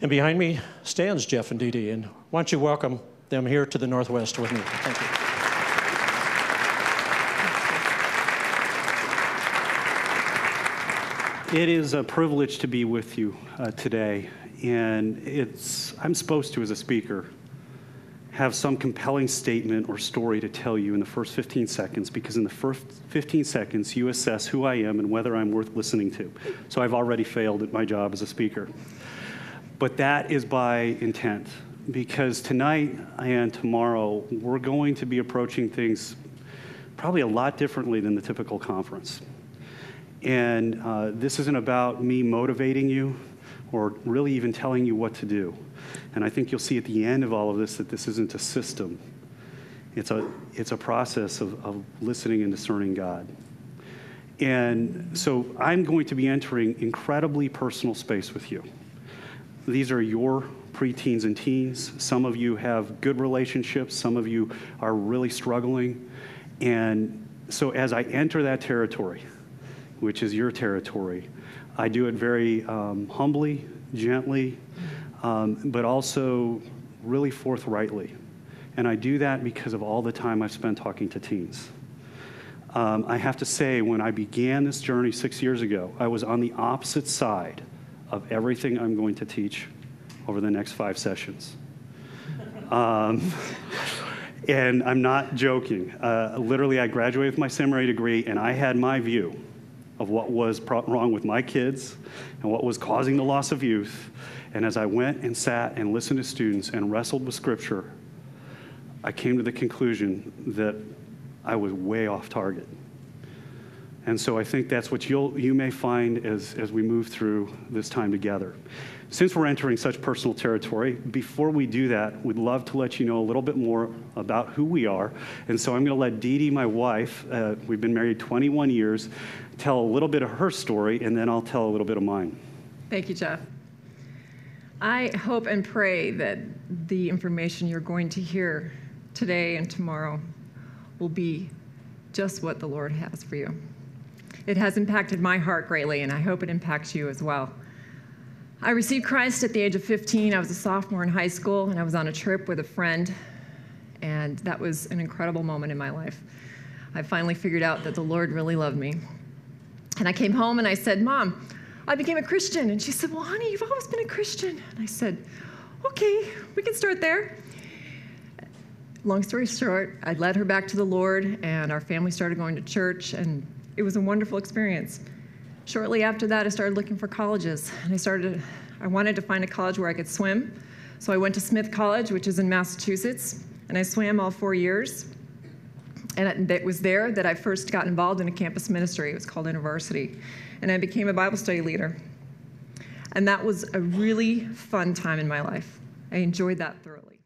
And behind me stands Jeff and Dee Dee, and why don't you welcome them here to the Northwest with me. Thank you. It is a privilege to be with you today, and I'm supposed to, as a speaker, have some compelling statement or story to tell you in the first 15 seconds, because in the first 15 seconds, you assess who I am and whether I'm worth listening to. So I've already failed at my job as a speaker. But that is by intent, because tonight and tomorrow, we're going to be approaching things probably a lot differently than the typical conference. And this isn't about me motivating you or really even telling you what to do. And I think you'll see at the end of all of this that this isn't a system. It's a process of listening and discerning God. And so I'm going to be entering incredibly personal space with you. These are your preteens and teens. Some of you have good relationships. Some of you are really struggling. And so as I enter that territory, which is your territory, I do it very humbly, gently, but also really forthrightly. And I do that because of all the time I've spent talking to teens. I have to say, when I began this journey 6 years ago, I was on the opposite side of everything I'm going to teach over the next 5 sessions. And I'm not joking. Literally, I graduated with my seminary degree, and I had my view of what was wrong with my kids and what was causing the loss of youth. And as I went and sat and listened to students and wrestled with Scripture, I came to the conclusion that I was way off target. And so I think that's what you may find as we move through this time together. Since we're entering such personal territory, before we do that, we'd love to let you know a little bit more about who we are. And so I'm going to let Dee Dee, my wife, we've been married 21 years, tell a little bit of her story, and then I'll tell a little bit of mine. Thank you, Jeff. I hope and pray that the information you're going to hear today and tomorrow will be just what the Lord has for you. It has impacted my heart greatly, and I hope it impacts you as well. I received Christ at the age of 15. I was a sophomore in high school, and I was on a trip with a friend, and that was an incredible moment in my life. I finally figured out that the Lord really loved me. And I came home and I said, "Mom, I became a Christian." And she said, "Well, honey, you've always been a Christian." And I said, "Okay, we can start there." Long story short, I led her back to the Lord, and our family started going to church, and it was a wonderful experience. Shortly after that, I started looking for colleges, and I wanted to find a college where I could swim. So I went to Smith College, which is in Massachusetts, and I swam all 4 years. And it was there that I first got involved in a campus ministry. It was called InterVarsity, and I became a Bible study leader. And that was a really fun time in my life. I enjoyed that thoroughly.